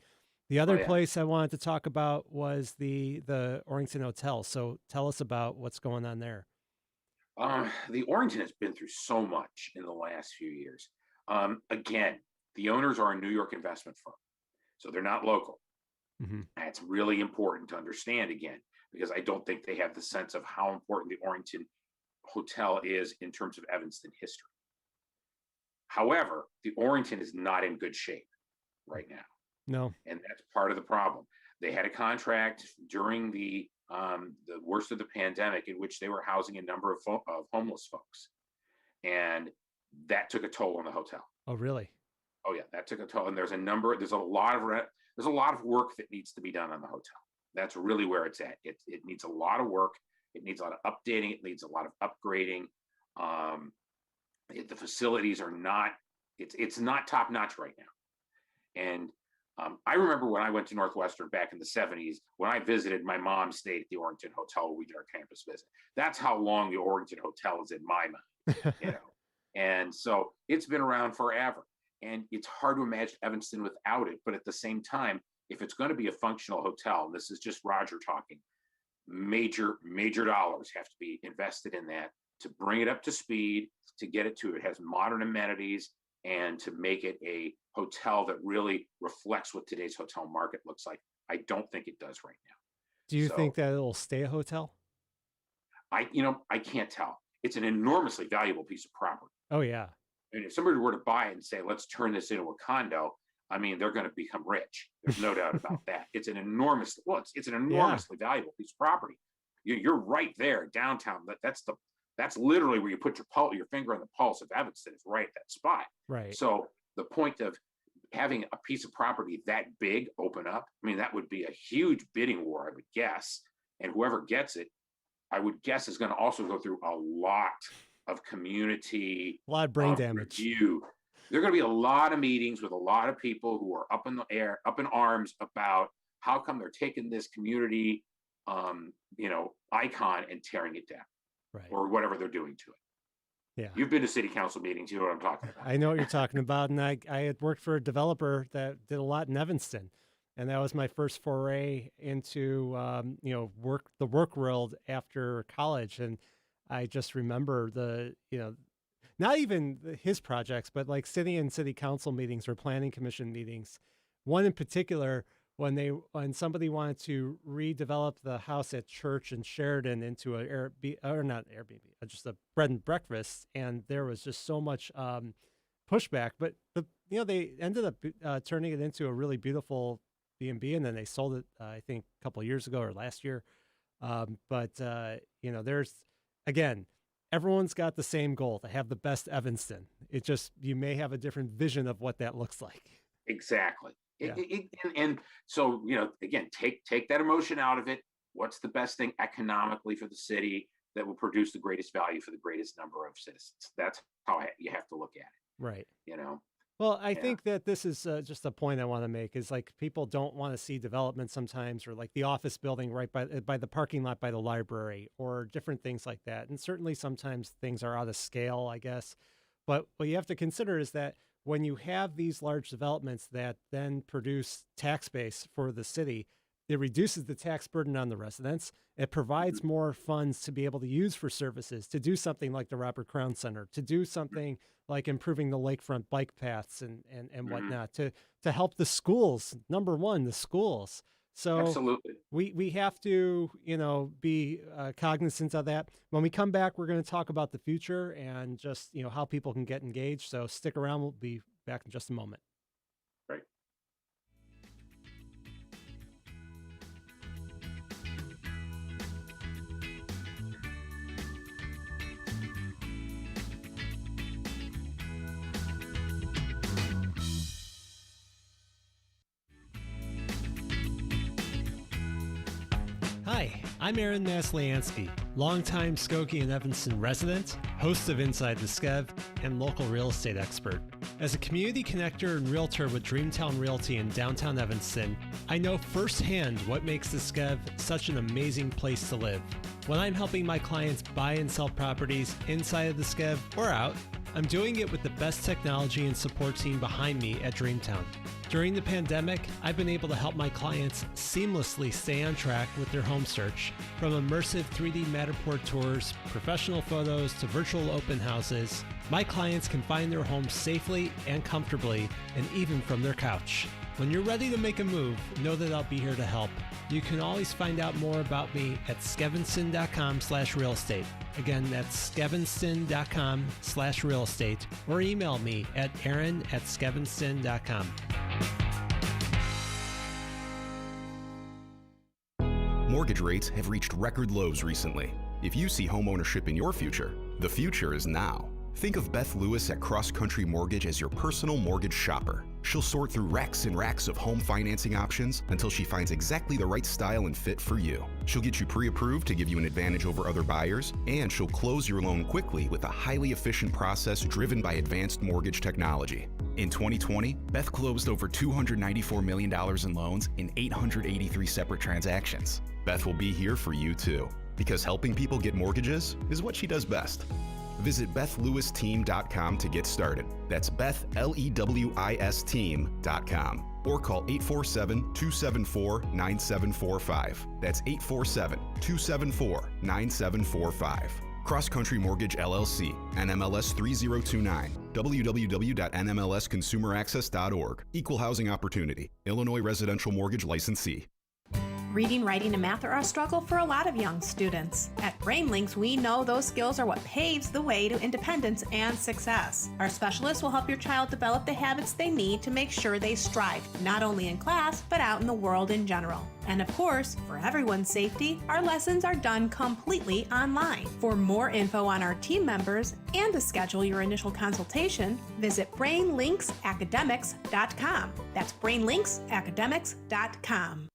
Speaker 6: The other place I wanted to talk about was the Orrington Hotel. So tell us about what's going on there.
Speaker 7: The Orrington has been through so much in the last few years. Again, the owners are a New York investment firm, so they're not local. That's really important to understand again, because I don't think they have the sense of how important the Orrington Hotel is in terms of Evanston history. However, the Orrington is not in good shape right now.
Speaker 6: No.
Speaker 7: And that's part of the problem. They had a contract during the worst of the pandemic in which they were housing a number of homeless folks. And that took a toll on the hotel.
Speaker 6: Oh, really?
Speaker 7: Oh, yeah, that took a toll. And there's a lot of work that needs to be done on the hotel. That's really where it's at. It needs a lot of work. It needs a lot of updating. It needs a lot of upgrading. The facilities are not, it's not top notch right now. And I remember when I went to Northwestern back in the 70s, when I visited, my mom stayed at the Orrington Hotel where we did our campus visit. That's how long the Orrington Hotel is in my mind, And so it's been around forever. And it's hard to imagine Evanston without it. But at the same time, if it's going to be a functional hotel, and this is just Roger talking, major dollars have to be invested in that to bring it up to speed, to get it to, it has modern amenities, and to make it a hotel that really reflects what today's hotel market looks like. I don't think it does right now.
Speaker 6: Do you think that it'll stay a hotel?
Speaker 7: I can't tell. It's an enormously valuable piece of property.
Speaker 6: Oh, yeah.
Speaker 7: And if somebody were to buy it and say, let's turn this into a condo, I mean, they're going to become rich. There's no doubt about that. It's an enormously valuable piece of property. You're right there downtown. That's literally where you put your finger on the pulse of Evanston, is right at that spot.
Speaker 6: Right.
Speaker 7: So the point of having a piece of property that big open up, I mean, that would be a huge bidding war, I would guess. And whoever gets it, I would guess, is going to also go through a lot of community,
Speaker 6: a lot of brain damage.
Speaker 7: Review. There are going to be a lot of meetings with a lot of people who are up in the air, up in arms about how come they're taking this community, icon and tearing it down,
Speaker 6: right,
Speaker 7: or whatever they're doing to it.
Speaker 6: Yeah.
Speaker 7: You've been to city council meetings. You know what I'm talking about.
Speaker 6: I know what you're talking about. And I had worked for a developer that did a lot in Evanston. And that was my first foray into, the work world after college. And I just remember not even his projects, but like city and city council meetings or planning commission meetings. One in particular, when somebody wanted to redevelop the house at Church and Sheridan into just a bread and breakfast, and there was just so much pushback. But they ended up turning it into a really beautiful B&B, and then they sold it I think a couple of years ago or last year. There's, again, everyone's got the same goal, to have the best Evanston. It just, you may have a different vision of what that looks like.
Speaker 7: Exactly.
Speaker 6: Yeah.
Speaker 7: And so, again, take that emotion out of it. What's the best thing economically for the city that will produce the greatest value for the greatest number of citizens? That's how you have to look at it.
Speaker 6: Right.
Speaker 7: Well,
Speaker 6: I think that this is just a point I want to make, is like, people don't want to see development sometimes, or like the office building right by the parking lot by the library, or different things like that. And certainly sometimes things are out of scale, I guess. But what you have to consider is that when you have these large developments that then produce tax base for the city, it reduces the tax burden on the residents. It provides more funds to be able to use for services, to do something like the Robert Crown Center, to do something like improving the lakefront bike paths and whatnot, to help the schools. Number one, the schools. So
Speaker 7: absolutely,
Speaker 6: we have to, be cognizant of that. When we come back, we're going to talk about the future and just, how people can get engaged. So stick around. We'll be back in just a moment.
Speaker 7: Right.
Speaker 6: Hi, I'm Aaron Masliansky, longtime Skokie and Evanston resident, host of Inside the Skev, and local real estate expert. As a community connector and realtor with Dreamtown Realty in downtown Evanston, I know firsthand what makes the Skev such an amazing place to live. When I'm helping my clients buy and sell properties inside of the Skev or out, I'm doing it with the best technology and support team behind me at Dreamtown. During the pandemic, I've been able to help my clients seamlessly stay on track with their home search. From immersive 3D Matterport tours, professional photos, to virtual open houses, my clients can find their homes safely and comfortably, and even from their couch. When you're ready to make a move, know that I'll be here to help. You can always find out more about me at skevinston.com/real estate. Again, that's skevinston.com/real estate, or email me at aaron@skevinston.com.
Speaker 3: Mortgage rates have reached record lows recently. If you see homeownership in your future, the future is now. Think of Beth Lewis at Cross Country Mortgage as your personal mortgage shopper. She'll sort through racks and racks of home financing options until she finds exactly the right style and fit for you. She'll get you pre-approved to give you an advantage over other buyers, and she'll close your loan quickly with a highly efficient process driven by advanced mortgage technology. In 2020, Beth closed over $294 million in loans in 883 separate transactions. Beth will be here for you too, because helping people get mortgages is what she does best. Visit BethLewisTeam.com to get started. That's Beth, L-E-W-I-S team.com. Or call 847-274-9745. That's 847-274-9745. Cross Country Mortgage LLC, NMLS 3029, www.nmlsconsumeraccess.org. Equal housing opportunity. Illinois Residential Mortgage Licensee.
Speaker 8: Reading, writing, and math are a struggle for a lot of young students. At BrainLinks, we know those skills are what paves the way to independence and success. Our specialists will help your child develop the habits they need to make sure they strive, not only in class, but out in the world in general. And of course, for everyone's safety, our lessons are done completely online. For more info on our team members and to schedule your initial consultation, visit brainlinksacademics.com. That's brainlinksacademics.com.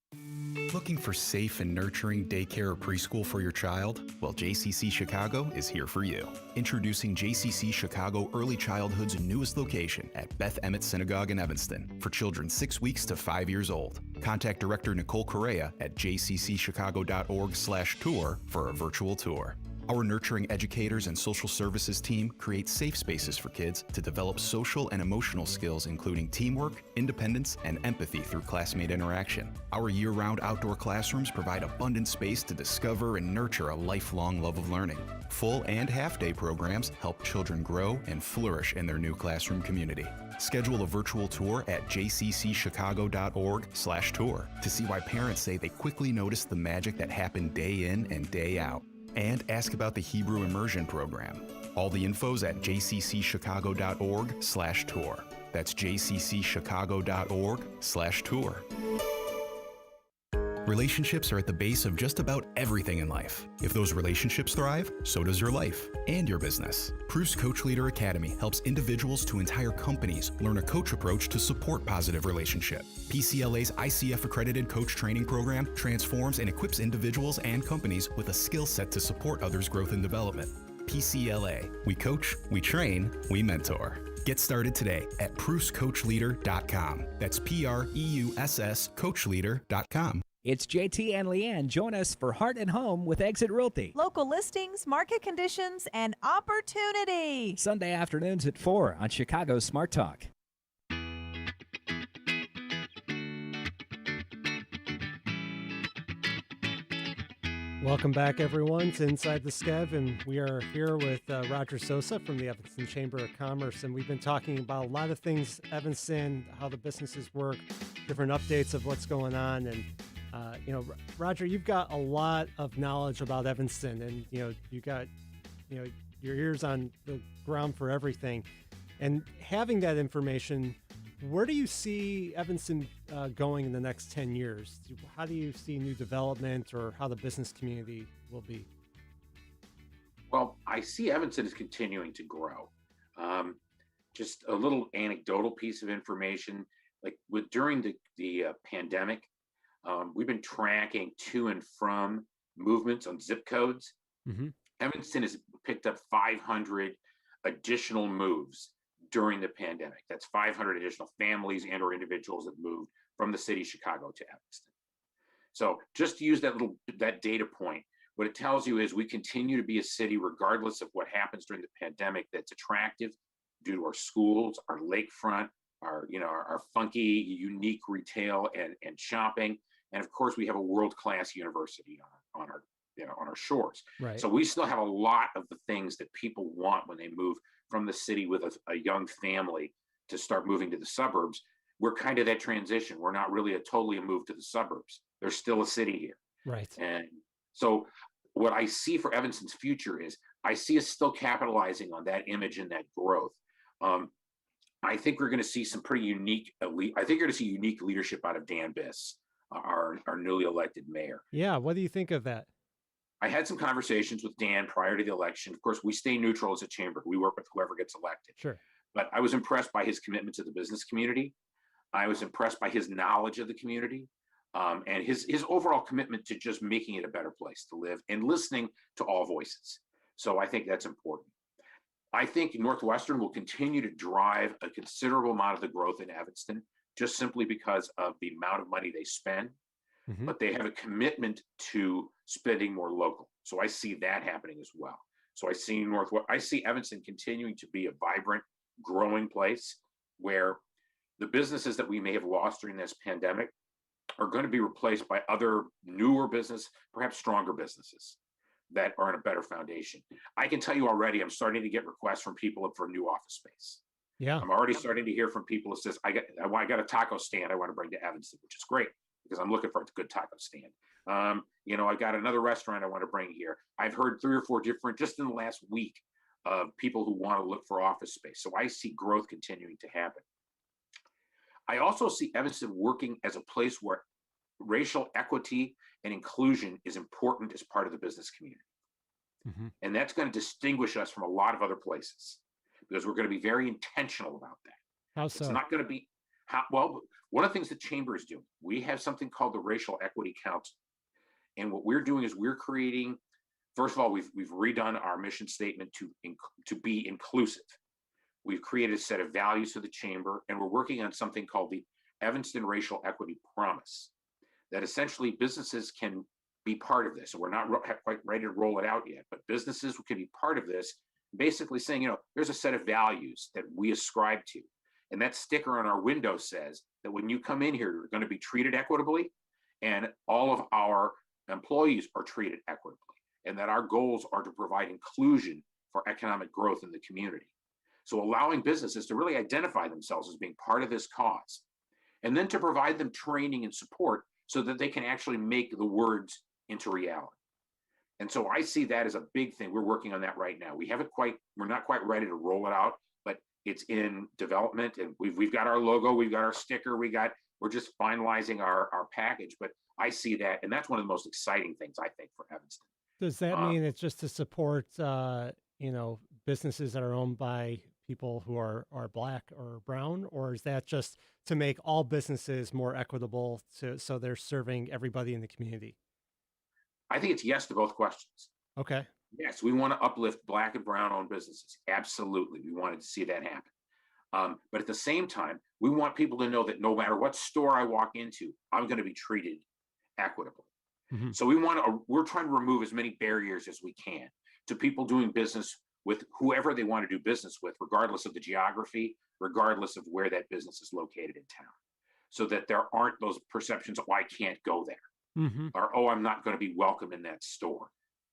Speaker 3: Looking for safe and nurturing daycare or preschool for your child? Well, JCC Chicago is here for you. Introducing JCC Chicago Early Childhood's newest location at Beth Emmett Synagogue in Evanston for children 6 weeks to 5 years old. Contact Director Nicole Correa at jccchicago.org/tour for a virtual tour. Our nurturing educators and social services team create safe spaces for kids to develop social and emotional skills, including teamwork, independence, and empathy through classmate interaction. Our year-round outdoor classrooms provide abundant space to discover and nurture a lifelong love of learning. Full and half-day programs help children grow and flourish in their new classroom community. Schedule a virtual tour at jccchicago.org/tour to see why parents say they quickly notice the magic that happened day in and day out. And ask about the Hebrew Immersion Program. All the info's at jccchicago.org/tour. That's jccchicago.org/tour. Relationships are at the base of just about everything in life. If those relationships thrive, so does your life and your business. Proof's Coach Leader Academy helps individuals to entire companies learn a coach approach to support positive relationship. PCLA's ICF accredited coach training program transforms and equips individuals and companies with a skill set to support others' growth and development. PCLA. We coach, we train, we mentor. Get started today at proofscoachleader.com. That's PREUSS coachleader.com.
Speaker 10: It's JT and Leanne. Join us for Heart and Home with Exit Realty.
Speaker 5: Local listings, market conditions, and opportunity.
Speaker 10: Sunday afternoons at 4 on Chicago's Smart Talk.
Speaker 6: Welcome back, everyone, to Inside the Skev, and we are here with Roger Sosa from the Evanston Chamber of Commerce, and we've been talking about a lot of things, Evanston, how the businesses work, different updates of what's going on, and Roger, you've got a lot of knowledge about Evanston, and you got your ears on the ground for everything, and having that information. Where do you see Evanston going in the next 10 years? How do you see new development or how the business community will be?
Speaker 7: Well, I see Evanston is continuing to grow. Just a little anecdotal piece of information, like during the pandemic, we've been tracking to and from movements on zip codes. Mm-hmm. Evanston has picked up 500 additional moves during the pandemic. That's 500 additional families and or individuals that moved from the city of Chicago to Evanston. So just to use that data point, what it tells you is we continue to be a city, regardless of what happens during the pandemic, that's attractive due to our schools, our lakefront, our funky, unique retail and shopping. And of course, we have a world-class university on our shores. Right. So we still have a lot of the things that people want when they move from the city with a young family to start moving to the suburbs. We're kind of that transition. We're not really totally a move to the suburbs. There's still a city here. Right. And so what I see for Evanston's future is I see us still capitalizing on that image and that growth. I think we're going to see some pretty unique, I think you're going to see unique leadership out of Dan Biss, our newly elected mayor.
Speaker 6: Yeah. What do you think of that?
Speaker 7: I had some conversations with Dan prior to the election. Of course, we stay neutral as a chamber. We work with whoever gets elected. Sure. But I was impressed by his commitment to the business community. I was impressed by his knowledge of the community and his overall commitment to just making it a better place to live and listening to all voices. So I think that's important. I think Northwestern will continue to drive a considerable amount of the growth in Evanston, just simply because of the amount of money they spend. Mm-hmm. But they have a commitment to spending more local. So I see that happening as well. So I see Evanston continuing to be a vibrant, growing place where the businesses that we may have lost during this pandemic are going to be replaced by other newer business, perhaps stronger businesses that are in a better foundation. I can tell you already, I'm starting to get requests from people for new office space. Yeah. I'm already starting to hear from people who says, I got a taco stand I want to bring to Evanston, which is great, because I'm looking for a good taco stand. I've got another restaurant I want to bring here. I've heard 3 or 4 different, just in the last week, of people who want to look for office space. So I see growth continuing to happen. I also see Evanston working as a place where racial equity and inclusion is important as part of the business community. Mm-hmm. And that's going to distinguish us from a lot of other places because we're going to be very intentional about that.
Speaker 6: How so?
Speaker 7: It's not going to be, one of the things the Chamber is doing, we have something called the Racial Equity Council. And what we're doing is we're creating, first of all, we've redone our mission statement to be inclusive. We've created a set of values for the Chamber, and we're working on something called the Evanston Racial Equity Promise, that essentially businesses can be part of this. And we're not quite ready to roll it out yet, but businesses can be part of this, basically saying, there's a set of values that we ascribe to. And that sticker on our window says that when you come in here, you're going to be treated equitably, and all of our employees are treated equitably, and that our goals are to provide inclusion for economic growth in the community. So allowing businesses to really identify themselves as being part of this cause, and then to provide them training and support so that they can actually make the words into reality. And so I see that as a big thing. We're working on that right now. We're not quite ready to roll it out, but it's in development, and we've got our logo, we've got our sticker, we're just finalizing our package. But I see that, and that's one of the most exciting things I think for Evanston.
Speaker 6: Does that mean it's just to support, businesses that are owned by people who are Black or brown, or is that just to make all businesses more equitable so they're serving everybody in the community?
Speaker 7: I think it's yes to both questions.
Speaker 6: Okay.
Speaker 7: Yes, we want to uplift Black and brown owned businesses. Absolutely. We wanted to see that happen. But at the same time, we want people to know that no matter what store I walk into, I'm going to be treated equitably. Mm-hmm. So we're trying to remove as many barriers as we can to people doing business with whoever they want to do business with, regardless of the geography, regardless of where that business is located in town, so that there aren't those perceptions, I can't go there, mm-hmm. or, I'm not going to be welcome in that store.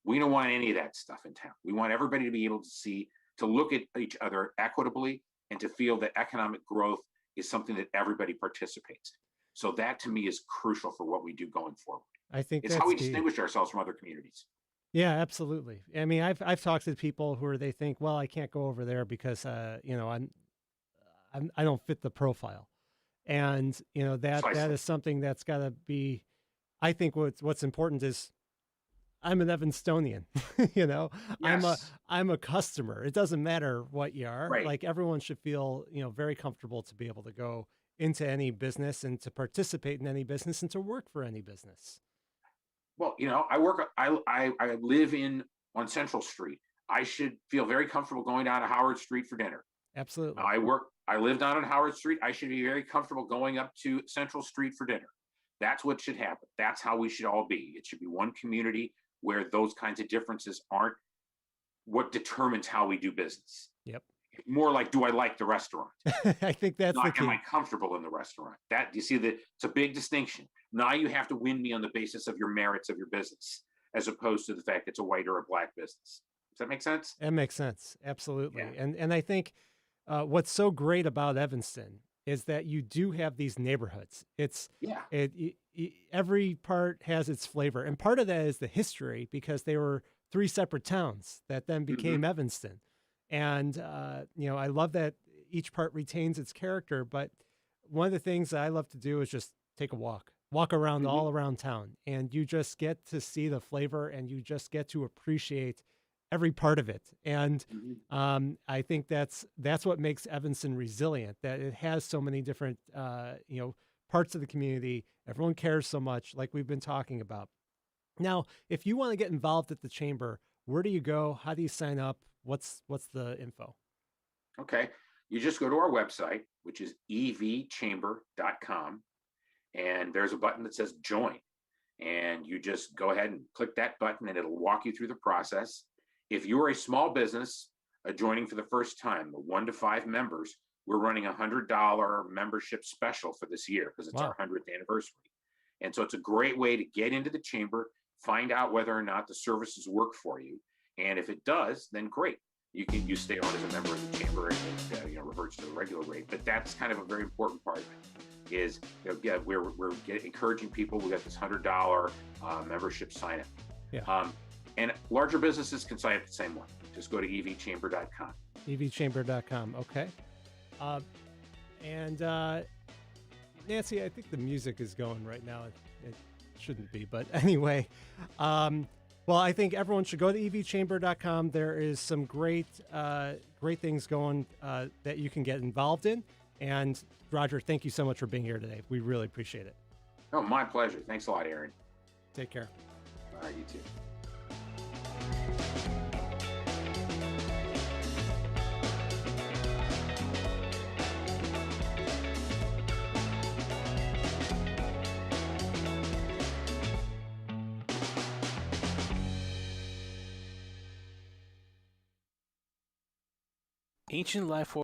Speaker 7: We don't want any of that stuff in town. We want everybody to be able to look at each other equitably and to feel that economic growth is something that everybody participates in. So that to me is crucial for what we do going forward.
Speaker 6: I think
Speaker 7: it's how we distinguish ourselves from other communities.
Speaker 6: Yeah, absolutely. I mean, I've talked to people who they think, well, I can't go over there because I don't fit the profile, and that is something that's got to be. I think what's important is I'm an Evanstonian. Yes. I'm a customer. It doesn't matter what you are. Right. Like everyone should feel very comfortable to be able to go into any business and to participate in any business and to work for any business.
Speaker 7: Well, I live on Central Street. I should feel very comfortable going down to Howard Street for dinner.
Speaker 6: Absolutely.
Speaker 7: I live down on Howard Street. I should be very comfortable going up to Central Street for dinner. That's what should happen. That's how we should all be. It should be one community where those kinds of differences aren't what determines how we do business.
Speaker 6: Yep.
Speaker 7: More like, do I like the restaurant?
Speaker 6: I think that's the key.
Speaker 7: Am I comfortable in the restaurant? That you see that it's a big distinction. Now you have to win me on the basis of your merits of your business, as opposed to the fact it's a white or a Black business. Does that make sense?
Speaker 6: That makes sense. Absolutely.
Speaker 7: Yeah.
Speaker 6: And I think what's so great about Evanston is that you do have these neighborhoods. Every part has its flavor, and part of that is the history, because they were 3 separate towns that then became mm-hmm. Evanston. And, I love that each part retains its character, but one of the things that I love to do is just take a walk around mm-hmm. all around town, and you just get to see the flavor, and you just get to appreciate every part of it. And mm-hmm. I think that's what makes Evanston resilient, that it has so many different, parts of the community. Everyone cares so much, like we've been talking about. Now, if you want to get involved at the Chamber, where do you go? How do you sign up? What's the info?
Speaker 7: Okay. You just go to our website, which is evchamber.com, and there's a button that says join. And you just go ahead and click that button, and it'll walk you through the process. If you're a small business joining for the first time, 1 to 5 members, we're running a $100 membership special for this year because it's our 100th anniversary. And so it's a great way to get into the Chamber, find out whether or not the services work for you. And if it does, then great. You stay on as a member of the Chamber, and it reverts to the regular rate. But that's kind of a very important part of it. is we're encouraging people. We got this $100 membership sign up.
Speaker 6: Yeah.
Speaker 7: And larger businesses can sign up the same way. Just go to evchamber.com.
Speaker 6: evchamber.com. Okay. And Nancy, I think the music is going right now. It shouldn't be, but anyway. Well, I think everyone should go to evchamber.com. There is some great things going that you can get involved in. And Roger, thank you so much for being here today. We really appreciate it.
Speaker 7: Oh, my pleasure. Thanks a lot, Aaron.
Speaker 6: Take care.
Speaker 7: All right, you too.
Speaker 11: Ancient life